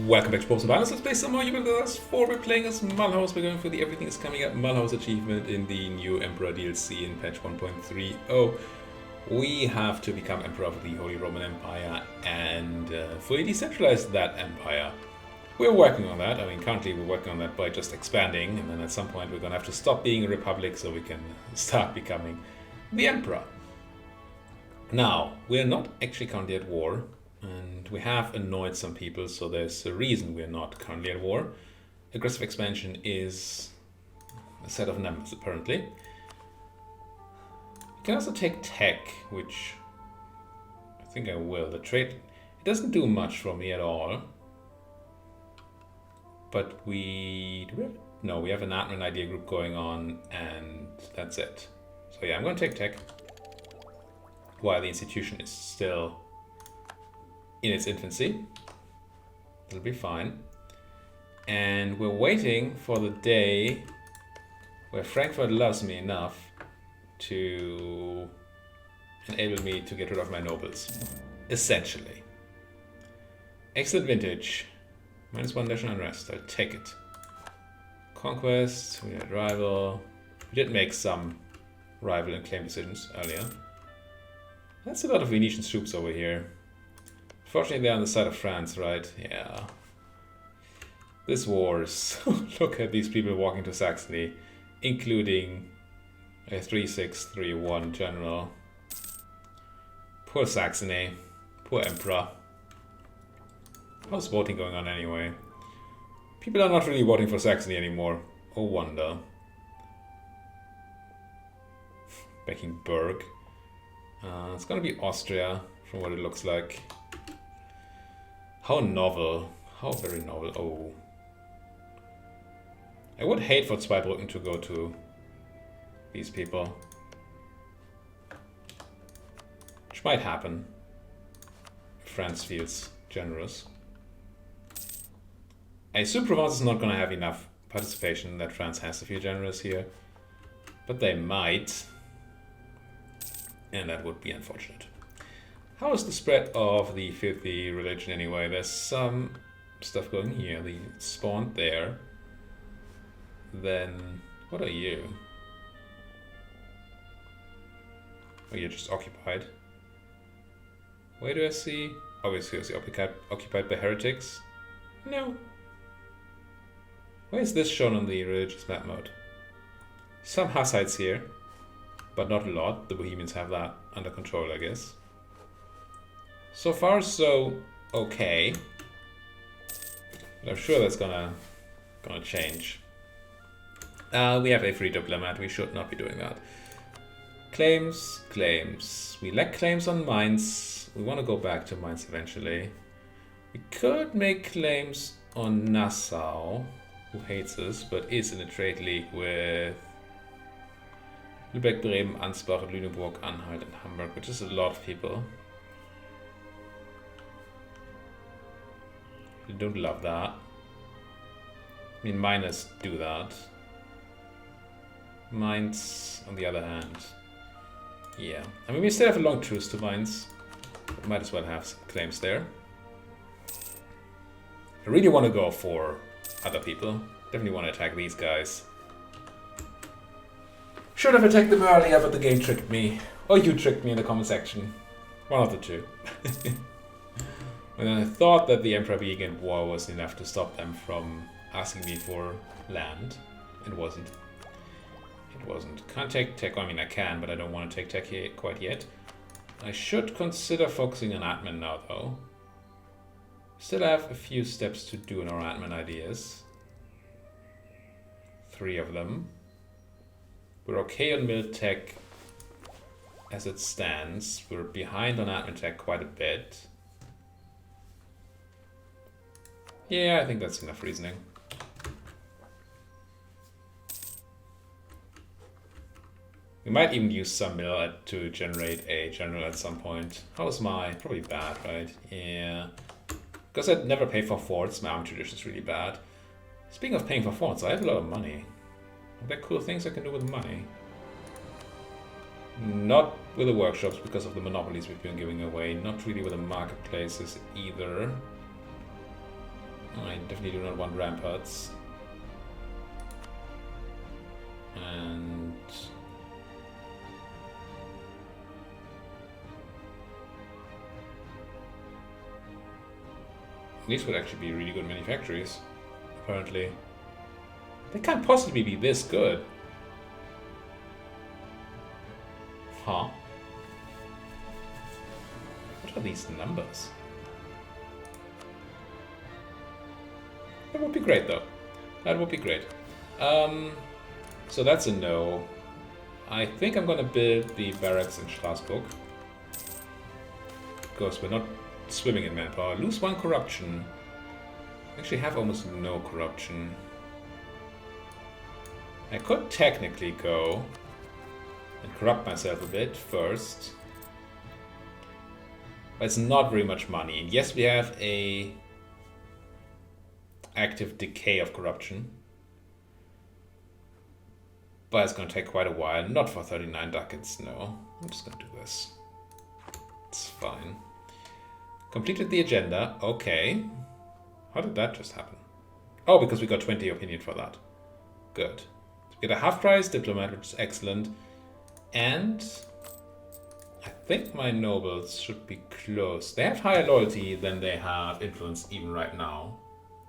Welcome back to Popes and Violence. Let's play some more Universalis IV. We're playing as Mulhouse. We're going for the Everything is Coming Up Mulhouse achievement in the new Emperor DLC in patch 1.30. We have to become Emperor of the Holy Roman Empire and fully decentralize that empire. We're working on that. I mean, currently we're working on that by just expanding, and then at some point we're going to have to stop being a republic so we can start becoming the Emperor. Now, we're not actually currently at war. And we have annoyed some people, so there's a reason we're not currently at war. Aggressive expansion is a set of numbers, apparently. You can also take tech, which I think I will. The trade, it doesn't do much for me at all. But we have an admin idea group going on, and that's it. So yeah, I'm going to take tech while the institution is still in its infancy. It'll be fine. And we're waiting for the day where Frankfurt loves me enough to enable me to get rid of my nobles. Essentially. Excellent vintage. -1 national unrest. I'll take it. Conquest. We had rival. We did make some rival and claim decisions earlier. That's a lot of Venetian troops over here. Fortunately, they're on the side of France, right? Yeah. This wars. Look at these people walking to Saxony, including a 3631 general. Poor Saxony. Poor Emperor. How's voting going on anyway? People are not really voting for Saxony anymore. Oh wonder. Backing Berg. It's gonna be Austria, from what it looks like. How novel. How very novel. Oh. I would hate for Zweibrücken to go to these people. Which might happen. If France feels generous. I assume Provence is not going to have enough participation that France has to feel generous here. But they might. And that would be unfortunate. How is the spread of the filthy religion anyway? There's some stuff going here. They spawned there. Then, what are you? Oh, you're just occupied. Where do I see? Obviously, I see occupied by heretics. No. Why is this shown on the religious map mode? Some Hussites here, but not a lot. The Bohemians have that under control, I guess. So far, so okay. But I'm sure that's gonna change. We have a free diplomat. We should not be doing that. Claims, claims. We lack claims on Mainz. We want to go back to Mainz eventually. We could make claims on Nassau, who hates us, but is in a trade league with Lübeck, Bremen, Ansbach, Lüneburg, Anhalt, and Hamburg, which is a lot of people. I don't love that. I mean, miners do that. Mainz, on the other hand, yeah. I mean, we still have a long truce to Mainz. Might as well have some claims there. I really want to go for other people. Definitely want to attack these guys. Should have attacked them earlier, but the game tricked me. Or you tricked me in the comment section. One of the two. And I thought that the Emperor being in war was enough to stop them from asking me for land. It wasn't. It wasn't. Can't take tech. I mean, I can, but I don't want to take tech here quite yet. I should consider focusing on admin now, though. Still have a few steps to do in our admin ideas. 3 of them. We're okay on mil tech as it stands. We're behind on admin tech quite a bit. Yeah, I think that's enough reasoning. We might even use some mill to generate a general at some point. How's my? Probably bad, right? Yeah. Because I'd never pay for forts, my army tradition is really bad. Speaking of paying for forts, I have a lot of money. Are there cool things I can do with money? Not with the workshops because of the monopolies we've been giving away. Not really with the marketplaces either. I definitely do not want ramparts. And these would actually be really good manufactories, apparently. They can't possibly be this good. Huh? What are these numbers? That would be great, though. That would be great. So that's a no. I think I'm gonna build the barracks in Strasbourg. Because we're not swimming in manpower. Lose 1 corruption. Actually have almost no corruption. I could technically go and corrupt myself a bit first. But it's not very much money. And yes, we have a active decay of corruption. But it's going to take quite a while. Not for 39 ducats, no. I'm just going to do this. It's fine. Completed the agenda. Okay. How did that just happen? Oh, because we got 20 opinion for that. Good. So we get a half-price diplomat, which is excellent. And I think my nobles should be close. They have higher loyalty than they have influence even right now.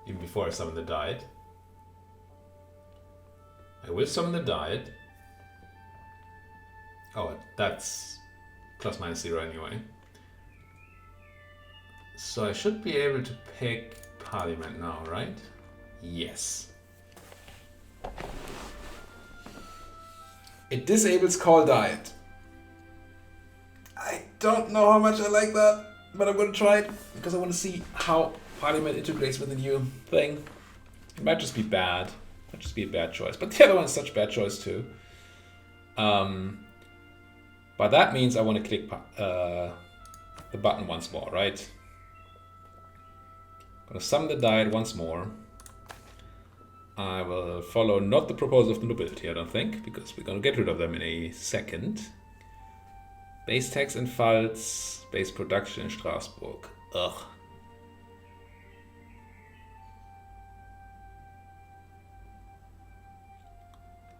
Even before I summon the Diet. I will summon the Diet. Oh, that's plus minus 0 anyway. So I should be able to pick Parliament now, right? Yes. It disables call Diet. I don't know how much I like that, but I'm going to try it because I want to see how Parliament integrates with the new thing. It might just be bad. Might just be a bad choice. But the other one is such a bad choice too. But that means I want to click the button once more, right? I'm going to summon the Diet once more. I will follow not the proposal of the nobility, I don't think, because we're going to get rid of them in a second. Base tax in Pfalz, base production in Strasbourg. Ugh.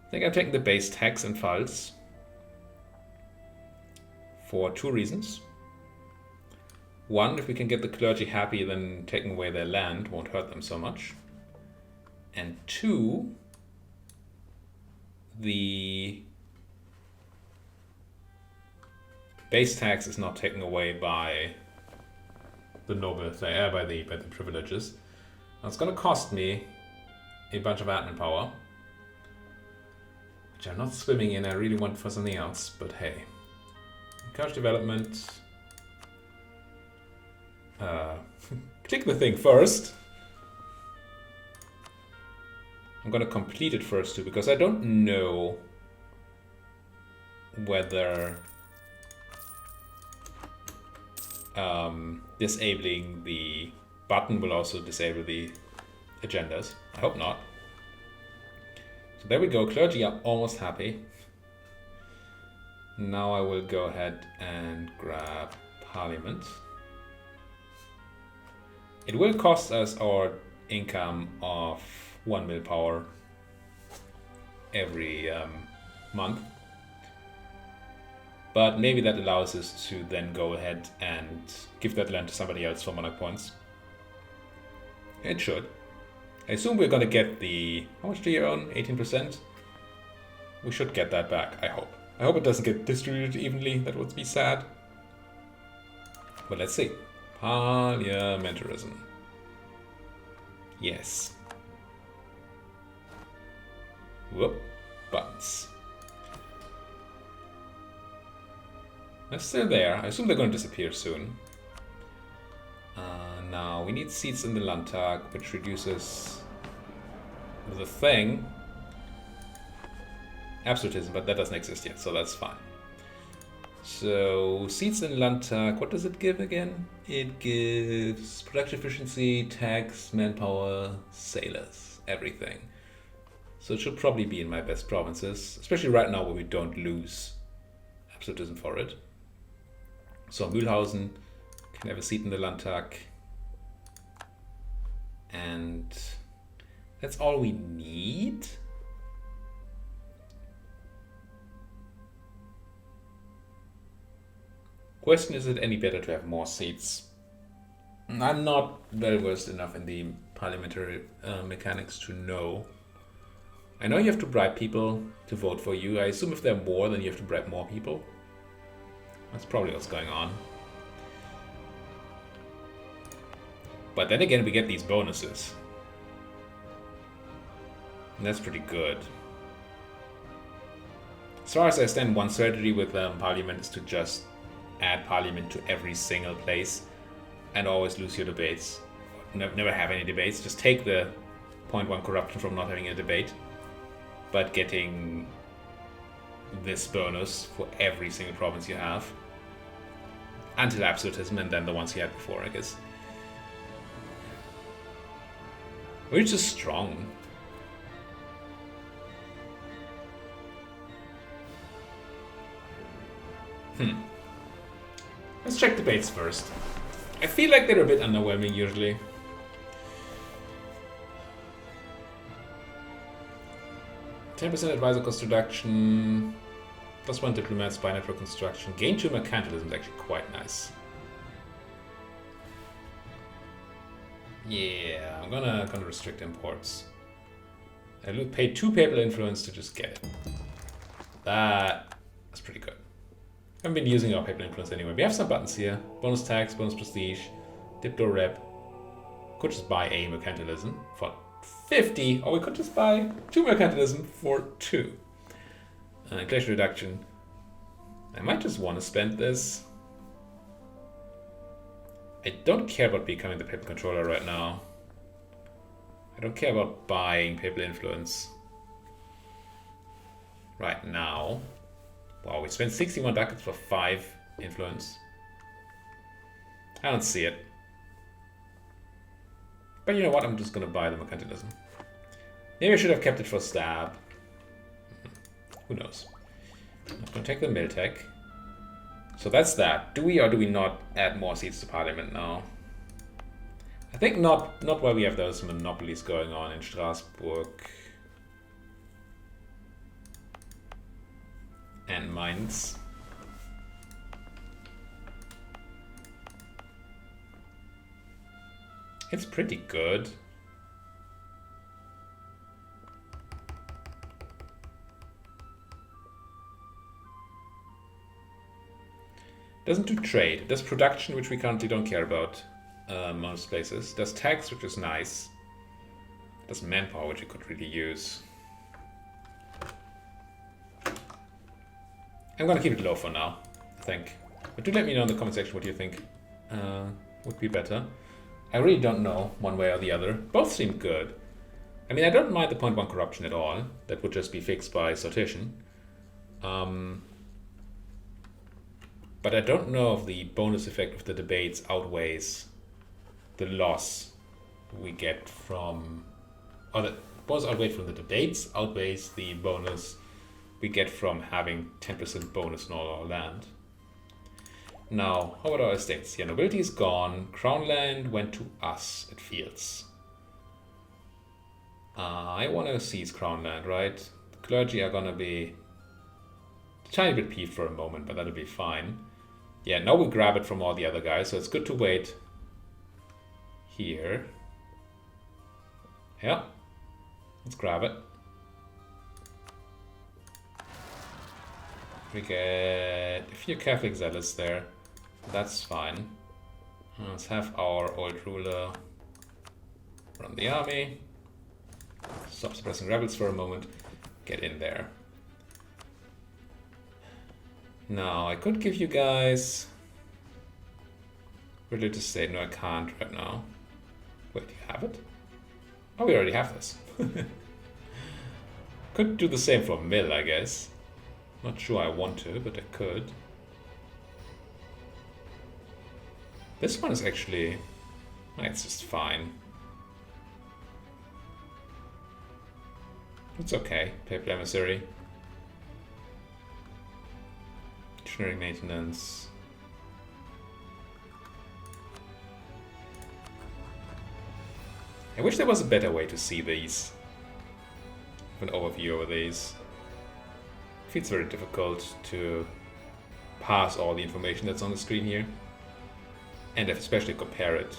I think I'm taking the base tax in Pfalz for 2 reasons. One, if we can get the clergy happy, then taking away their land won't hurt them so much. And 2, the base tax is not taken away by the noble, by the privileges. Now it's going to cost me a bunch of admin power, which I'm not swimming in. I really want for something else, but hey. Encourage development. Pick the thing first. I'm gonna complete it first too, because I don't know whether disabling the button will also disable the agendas. I hope not. So there we go, clergy are almost happy. Now I will go ahead and grab Parliament. It will cost us our income of 1 mil power every month. But maybe that allows us to then go ahead and give that land to somebody else for monarch points. It should. I assume we're gonna get the... How much do you own? 18%? We should get that back, I hope. I hope it doesn't get distributed evenly. That would be sad. But let's see. Parliamentarism. Yes. Whoop. Buttons. They're still there. I assume they're going to disappear soon. Now, we need seats in the Landtag, which reduces the thing. Absolutism, but that doesn't exist yet, so that's fine. So, seats in Landtag, what does it give again? It gives production efficiency, tax, manpower, sailors, everything. So it should probably be in my best provinces, especially right now where we don't lose absolutism for it. So Mulhouse can have a seat in the Landtag. And That's all we need? Question, is it any better to have more seats? I'm not well versed enough in the parliamentary mechanics to know. I know you have to bribe people to vote for you. I assume if there are more, then you have to bribe more people. That's probably what's going on. But then again, we get these bonuses. And that's pretty good. As far as I stand, one strategy with Parliament is to just add Parliament to every single place and always lose your debates. Never have any debates. Just take the 0.1 corruption from not having a debate, but getting this bonus for every single province you have. Until absolutism, and then the ones you had before, I guess. We're just strong. Let's check debates first. I feel like they're a bit underwhelming usually. %10 advisor cost reduction. +1 diplomats by network construction. Gain 2 mercantilism is actually quite nice. Yeah, I'm gonna restrict imports. I will pay 2 papal influence to just get it. That's pretty good. I haven't been using our papal influence anyway. We have some buttons here. Bonus tax, bonus prestige, diplo rep. Could just buy a mercantilism for 50, or we could just buy 2 mercantilism for 2. Inflation reduction. I might just want to spend this. I don't care about becoming the papal controller right now. I don't care about buying papal influence right now. Wow, we spent 61 ducats for 5 influence. I don't see it. But you know what? I'm just gonna buy the mercantilism. Maybe I should have kept it for stab. Who knows? I'm gonna take the Miltech. So that's that. Do we or do we not add more seats to Parliament now? I think not while we have those monopolies going on in Strasbourg and Mainz. It's pretty good. Doesn't do trade. It does production, which we currently don't care about most places. Does tax, which is nice. Does manpower, which we could really use. I'm gonna keep it low for now, I think. But do let me know in the comment section what you think would be better. I really don't know one way or the other. Both seem good. I mean, I don't mind the 0.1 corruption at all. That would just be fixed by sortition. But I don't know if the bonus effect of the debates outweighs the loss we get from... Or the bonus outweighed from the debates outweighs the bonus we get from having 10% bonus in all our land. Now, how about our estates? Yeah, nobility is gone. Crown land went to us, it feels. I want to seize crown land, right? The clergy are gonna be a tiny bit peeved for a moment, but that'll be fine. Yeah, now we grab it from all the other guys, so it's good to wait here. Yeah, let's grab it. We get a few Catholic zealots there. That's fine. Let's have our old ruler run the army. Stop suppressing rebels for a moment. Get in there. Now, I could give you guys religious state. No, I can't right now. Wait, do you have it? Oh, we already have this. Could do the same for Mill, I guess. Not sure I want to, but I could. This one is actually... it's just fine. It's okay. Papal emissary. Engineering maintenance. I wish there was a better way to see these. An overview over these. It feels very difficult to pass all the information that's on the screen here. And especially compare it.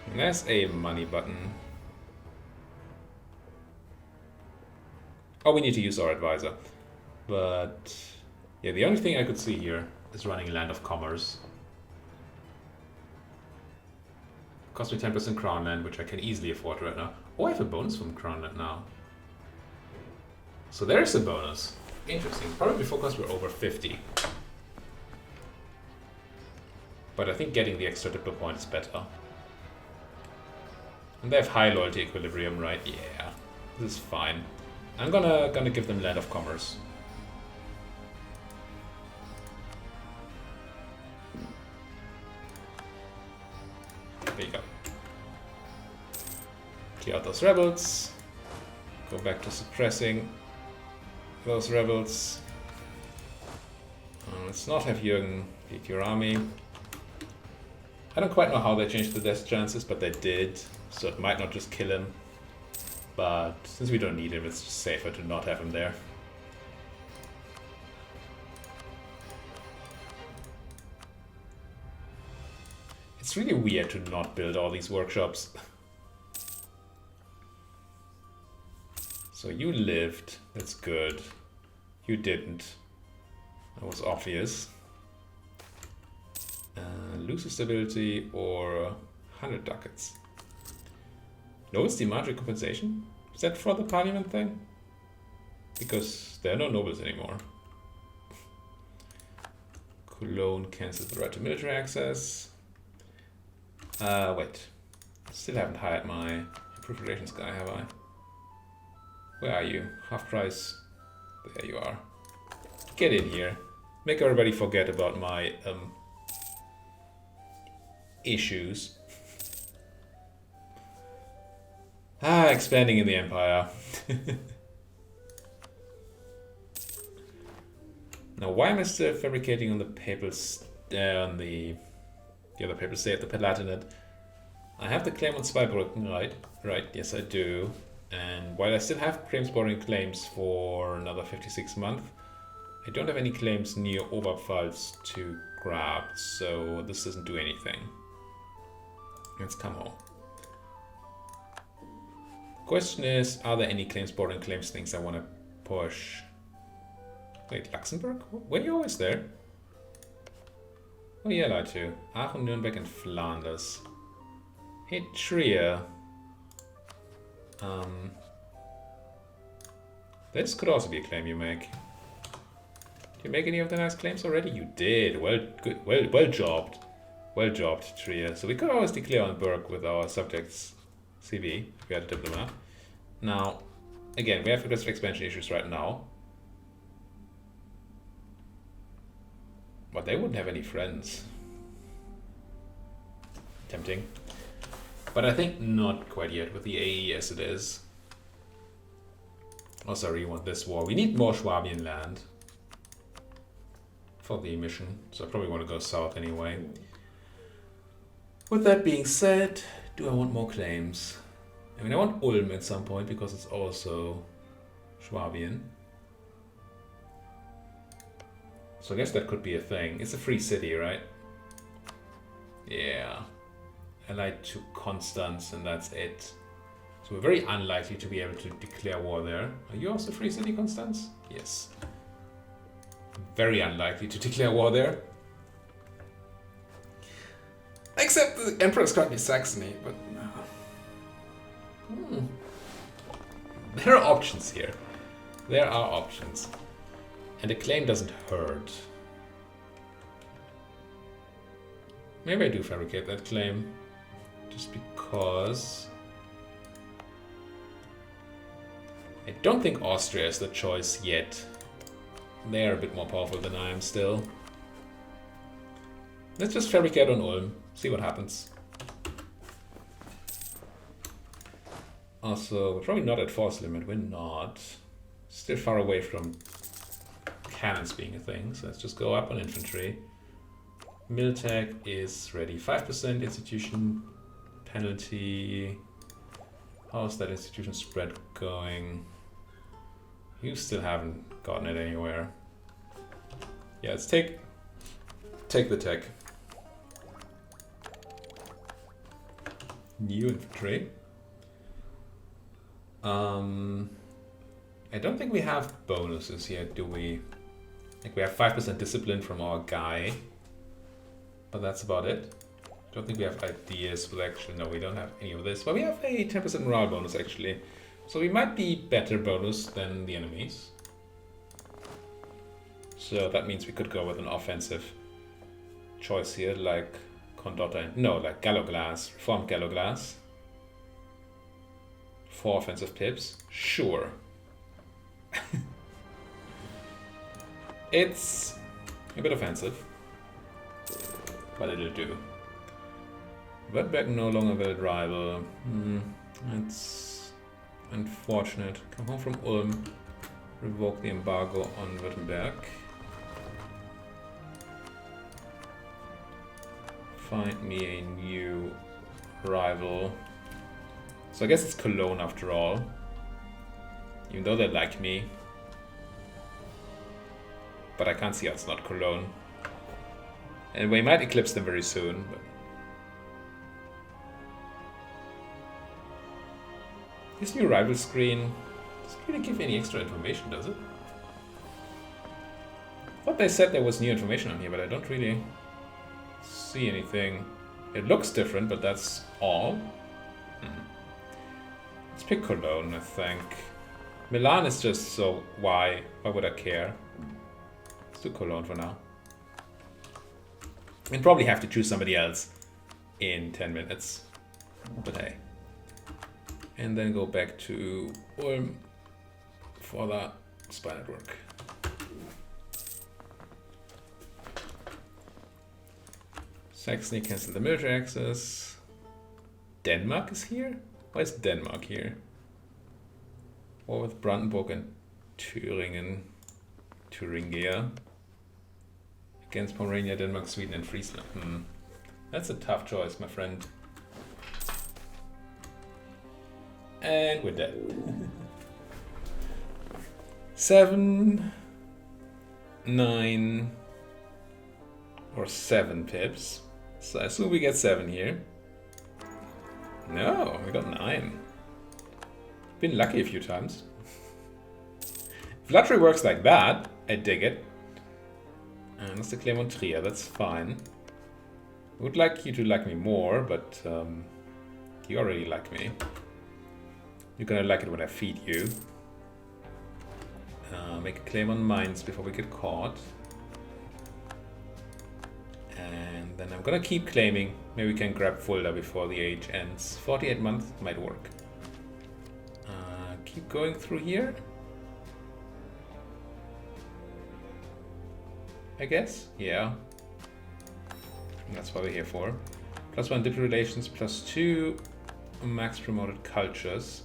And there's a money button. Oh, we need to use our advisor. But yeah, the only thing I could see here is running Land of Commerce. Cost me 10% Crown Land, which I can easily afford right now. Oh, I have a bonus from Crown Land now. So there is a bonus. Interesting. Probably before because we're over 50. But I think getting the extra diplo point is better. And they have high loyalty equilibrium, right? Yeah, this is fine. I'm gonna give them Land of Commerce. There you go. Clear out those rebels. Go back to suppressing those rebels. Let's not have Jürgen lead your army. I don't quite know how they changed the death chances, but they did. So it might not just kill him. But since we don't need him, it's just safer to not have him there. It's really weird to not build all these workshops. So you lived, that's good. You didn't. That was obvious. Lose stability or 100 ducats. Nobles demand recompensation? Is that for the parliament thing? Because there are no nobles anymore. Cologne cancels the right to military access. Wait. Still haven't hired my improved relations guy, have I? Where are you? Half price. There you are. Get in here. Make everybody forget about my issues. Expanding in the empire. Now, why am I still fabricating on the papal on the other papal state, the Palatinate? I have the claim on Zweibrücken, right? Right, yes I do. And while I still have claims bordering claims for another 56 months, I don't have any claims near Oberpfalz to grab, so this doesn't do anything. Let's come home. Question is, are there any claims bordering claims things I want to push? Wait, Luxembourg? Were you always there? Oh yeah, I lied to you. Aachen, Nuremberg and Flanders. Hey, Trier. This could also be a claim you make. Did you make any of the nice claims already? You did. Well, good. Well jobbed. Well jobbed, Trier. So we could always declare on Berg with our subjects CV if we had a diplomat. Now, again, we have aggressive expansion issues right now. But they wouldn't have any friends. Tempting. But I think not quite yet with the AE as it is. Oh, sorry, you want this war. We need more Swabian land for the mission, so I probably want to go south anyway. With that being said, do I want more claims? I mean, I want Ulm at some point because it's also Swabian. So I guess that could be a thing. It's a free city, right? Yeah. Allied to Constance, and that's it. So we're very unlikely to be able to declare war there. Are you also free city, Constance? Yes. Very unlikely to declare war there. Except the Emperor is currently Saxony, but... There are options here. There are options. And a claim doesn't hurt. Maybe I do fabricate that claim. Just because... I don't think Austria is the choice yet. They are a bit more powerful than I am still. Let's just fabricate on Ulm, see what happens. Also, we're probably not at force limit, we're not. Still far away from cannons being a thing, so let's just go up on infantry. Miltech is ready, 5% institution penalty. How's that institution spread going? You still haven't gotten it anywhere. Yeah, let's take the tech. New infantry. I don't think we have bonuses yet, do we? Like we have 5% discipline from our guy, but that's about it. Don't think we have ideas. Well, actually, no, we don't have any of this, but we have a 10% morale bonus actually. So we might be better bonus than the enemies. So that means we could go with an offensive choice here, like Condotta. No, like Galloglass, reformed Galloglass. 4 offensive pips, sure. It's a bit offensive, but it'll do. Wetback no longer valid rival. It's unfortunate. Come home from Ulm. Revoke the embargo on Württemberg. Find me a new rival. So I guess it's Cologne after all. Even though they like me. But I can't see how it's not Cologne. And we might eclipse them very soon. But this new rival screen doesn't really give any extra information, does it? I thought they said there was new information on here, but I don't really see anything. It looks different, but that's all. Let's pick Cologne, I think. Milan is just so why would I care? Let's do Cologne for now. We'll probably have to choose somebody else in 10 minutes. But hey. And then go back to Ulm for the spy network. Saxony cancel the military access. Denmark is here? Why is Denmark here? War with Brandenburg and Thüringen. Thuringia. Against Pomerania, Denmark, Sweden and Friesland. That's a tough choice, my friend. And we're dead. 7, 9, or 7 pips. So I assume we get 7 here. No, we got 9. Been lucky a few times. If lottery works like that, I dig it. And that's the Clermont Trier, that's fine. I would like you to like me more, but you already like me. You're gonna like it when I feed you. Make a claim on mines before we get caught. And then I'm gonna keep claiming. Maybe we can grab Fulda before the age ends. 48 months might work. Keep going through here. I guess? Yeah. That's what we're here for. +1 diplomatic relations, +2 max promoted cultures.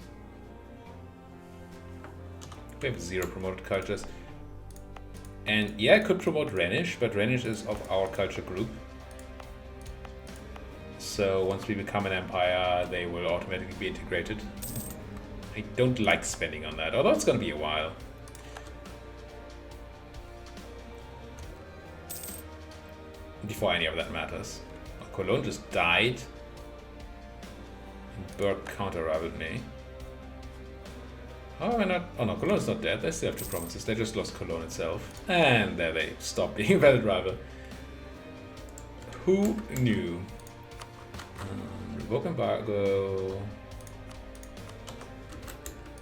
We have 0 promoted cultures. And yeah, I could promote Rhenish, but Rhenish is of our culture group. So once we become an empire, they will automatically be integrated. I don't like spending on that, although it's gonna be a while. Before any of that matters. Cologne just died. And Berg counter-rivaled me. Oh, not? Oh no, Cologne's not dead. They still have 2 provinces. They just lost Cologne itself. And there they stopped being a valid rival. Who knew? Revoke embargo.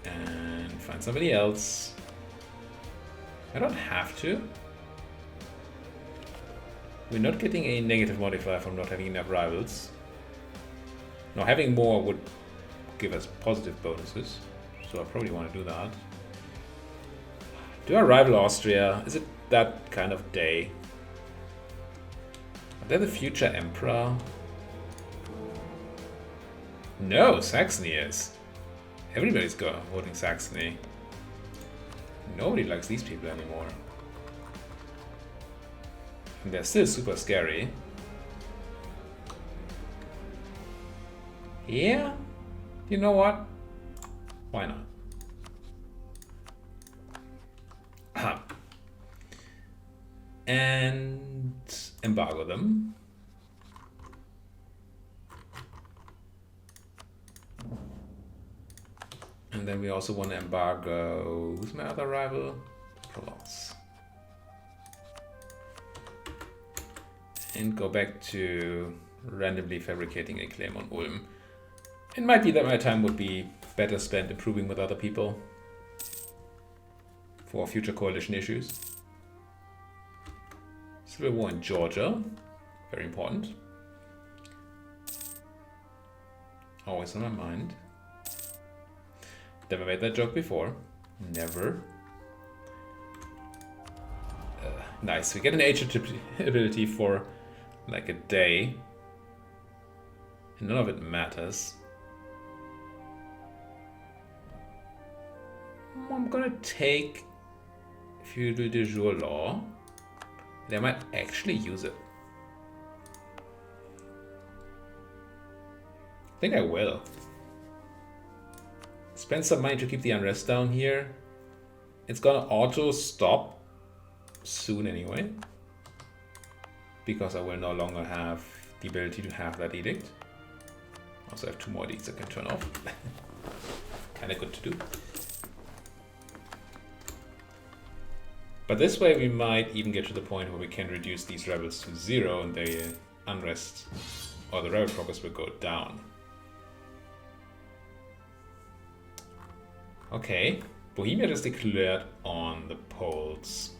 And find somebody else. I don't have to. We're not getting a negative modifier from not having enough rivals. No, having more would give us positive bonuses. So I probably want to do that. Do I rival Austria? Is it that kind of day? Are they the future emperor? No, Saxony is. Everybody's voting Saxony. Nobody likes these people anymore. And they're still super scary. Yeah, you know what? Why not? And embargo them. And then we also want to embargo, who's my other rival? Provence. And go back to randomly fabricating a claim on Ulm. It might be that my time would be better spent improving with other people for future coalition issues. Civil war in Georgia, very important. Always on my mind. Never made that joke before. Never. Nice, we get an age ability for like a day. And none of it matters. I'm gonna take feudal de jure law. They might actually use it. I think I will. Spend some money to keep the unrest down here. It's gonna auto stop soon anyway, because I will no longer have the ability to have that edict. Also have 2 more edicts I can turn off. Kinda good to do. But this way we might even get to the point where we can reduce these rebels to 0 and the unrest or the rebel progress will go down. Okay, Bohemia just declared on the Poles.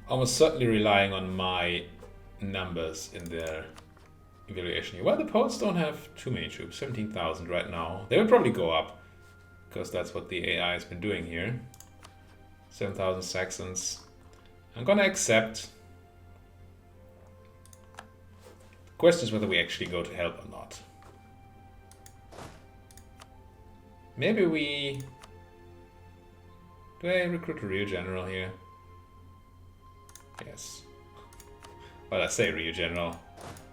Almost certainly relying on my numbers in their evaluation here. Well, the Poles don't have too many troops, 17,000 right now. They will probably go up, because that's what the AI has been doing here. 7,000 Saxons. I'm gonna accept. The question is whether we actually go to help or not. Maybe we... Do I recruit a Rio General here? Yes. Well, I say Rio General.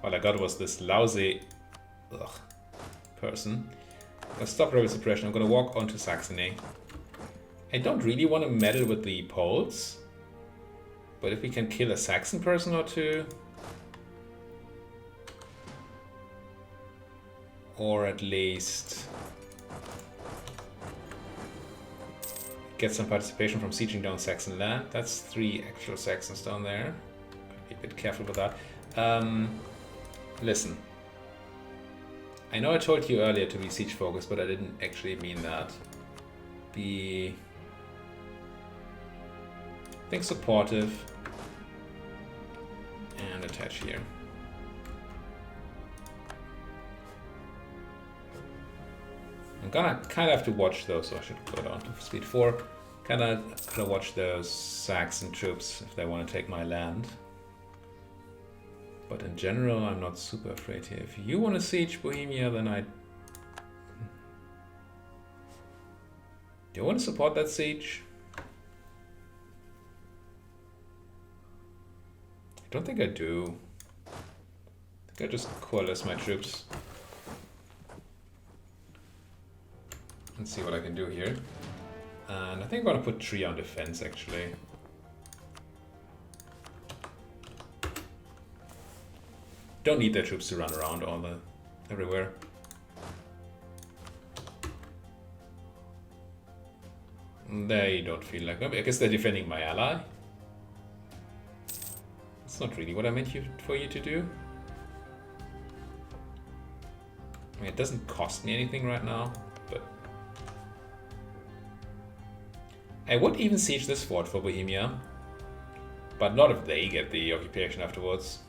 All I got was this lousy person. I'm gonna stop rebel suppression. I'm gonna walk onto Saxony. I don't really want to meddle with the Poles, but if we can kill a Saxon person or two, or at least get some participation from sieging down Saxon land. That's 3 actual Saxons down there. Be a bit careful with that. Listen. I know I told you earlier to be siege focused, but I didn't actually mean that. Be, I think, supportive and attach here. I'm gonna kind of have to watch those, so I should go down to speed 4. Kind of watch those Saxon troops if they want to take my land. But in general, I'm not super afraid here. If you want to siege Bohemia, then I... Do you want to support that siege? I don't think I do. I think I just coalesce my troops. And see what I can do here. And I think I'm going to put 3 on defense, actually. Don't need their troops to run around everywhere. They don't feel like... I guess they're defending my ally. That's not really what I meant for you to do. I mean, it doesn't cost me anything right now, but... I would even siege this fort for Bohemia, but not if they get the occupation afterwards.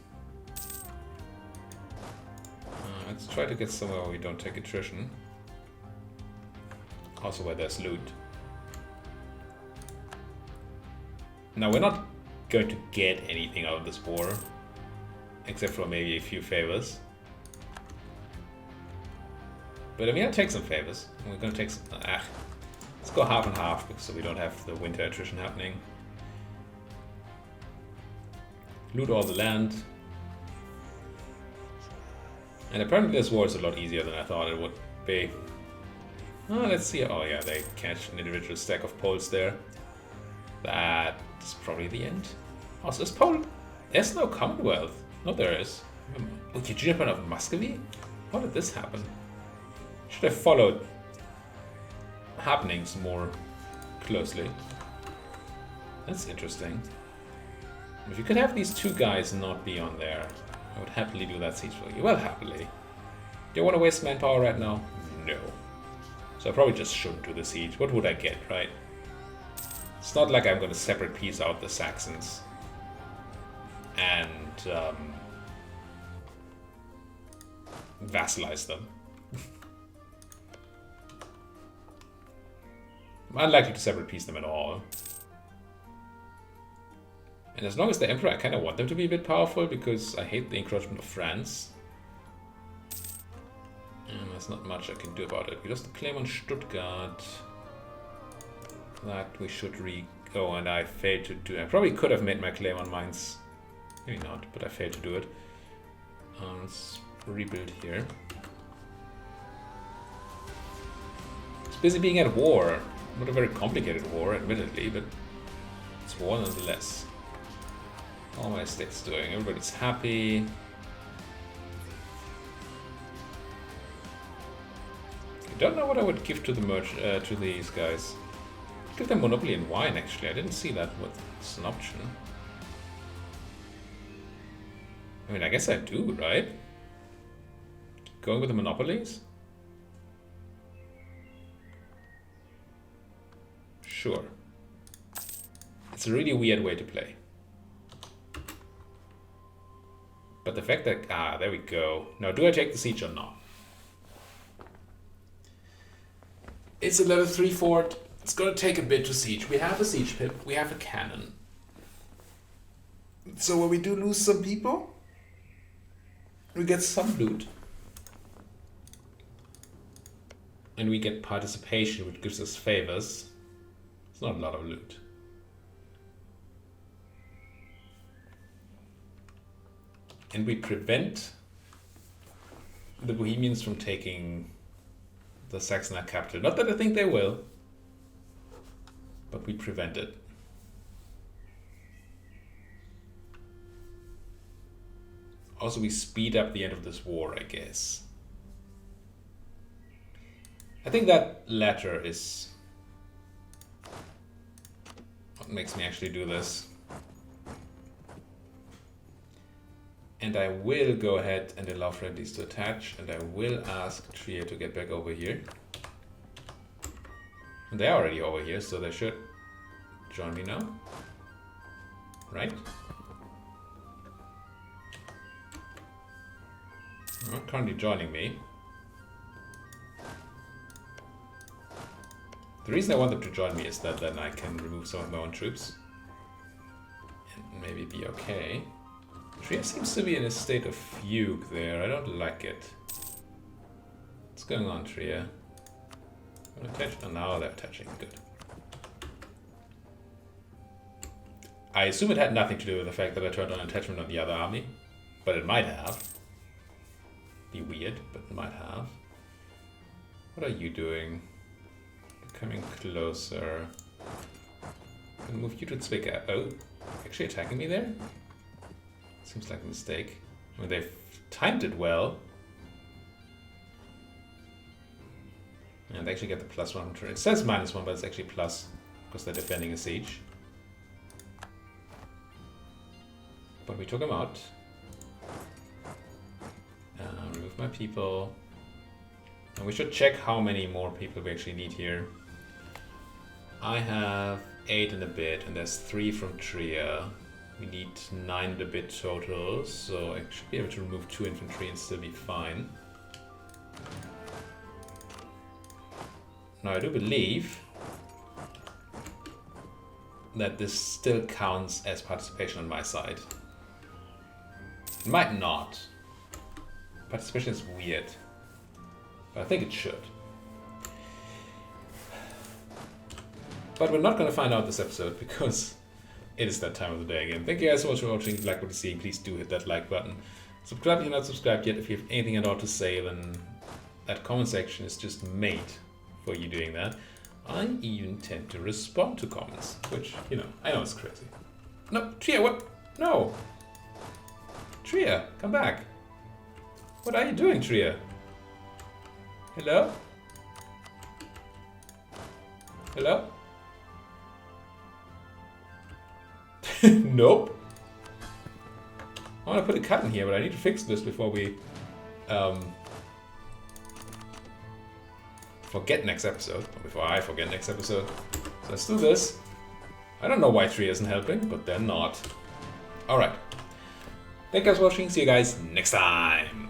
Let's try to get somewhere where we don't take attrition. Also where there's loot. Now we're not going to get anything out of this war, except for maybe a few favors. But I'm gonna take some favors. We're gonna take some... let's go half and half, so we don't have the winter attrition happening. Loot all the land. And apparently this war is a lot easier than I thought it would be. Let's see. Oh yeah, they catch an individual stack of Poles there. That's probably the end. Also, is Poland... There's no Commonwealth. No, there is. Eugene of Muscovy? How did this happen? Should have followed happenings more closely. That's interesting. If you could have these two guys not be on there, I would happily do that siege for you. Well, happily. Do you want to waste manpower right now? No. So I probably just shouldn't do the siege. What would I get, right? It's not like I'm going to separate piece out the Saxons and vassalize them. I'm unlikely to separate piece them at all. And as long as the Emperor, I kind of want them to be a bit powerful because I hate the encroachment of France. And there's not much I can do about it. We lost the claim on Stuttgart. That we should oh, and I failed to do. I probably could have made my claim on Mainz. Maybe not, but I failed to do it. Let's rebuild here. It's busy being at war. Not a very complicated war, admittedly, but it's war nonetheless. All my state's doing. Everybody's happy. I don't know what I would give to the to these guys. Give them monopoly in wine. Actually, I didn't see that as an option. I mean, I guess I do, right? Going with the monopolies? Sure. It's a really weird way to play. But the fact that... there we go. Now, do I take the siege or not? It's a level 3 fort. It's gonna take a bit to siege. We have a siege pip. We have a cannon. So when we do lose some people, we get some loot. And we get participation, which gives us favors. It's not a lot of loot. And we prevent the Bohemians from taking the Saxonite capital. Not that I think they will, but we prevent it. Also, we speed up the end of this war, I guess. I think that latter is what makes me actually do this. And I will go ahead and allow friendlies to attach, and I will ask Trier to get back over here. And they're already over here, so they should join me now. Right? They're not currently joining me. The reason I want them to join me is that then I can remove some of my own troops. And maybe be okay. Trier seems to be in a state of fugue there. I don't like it. What's going on, Trier? Oh, now they're attaching. Good. I assume it had nothing to do with the fact that I turned on attachment on the other army, but it might have. Be weird, but it might have. What are you doing? You're coming closer. I'm gonna move you to Zwickau. Oh, actually attacking me there? Seems like a mistake. I mean, they've timed it well. And they actually get the +1 turn. It says -1, but it's actually plus because they're defending a siege. But we took them out. Remove my people. And we should check how many more people we actually need here. I have 8 and a bit, and there's 3 from Trier. We need 9 and a bit total, so I should be able to remove 2 infantry and still be fine. Now I do believe that this still counts as participation on my side. It might not. Participation is weird, but I think it should. But we're not going to find out this episode because it is that time of the day again. Thank you guys so much for watching. If you like what you're seeing, please do hit that like button. Subscribe if you're not subscribed yet. If you have anything at all to say, then that comment section is just made for you doing that. I even tend to respond to comments, which, you know, I know it's crazy. No, Tria, what? No! Tria, come back. What are you doing, Tria? Hello? Hello? Nope. I want to put a cut in here, but I need to fix this before we forget next episode. Or before I forget next episode. So let's do this. I don't know why Tria isn't helping, but they're not. Alright. Thank you guys for watching. See you guys next time.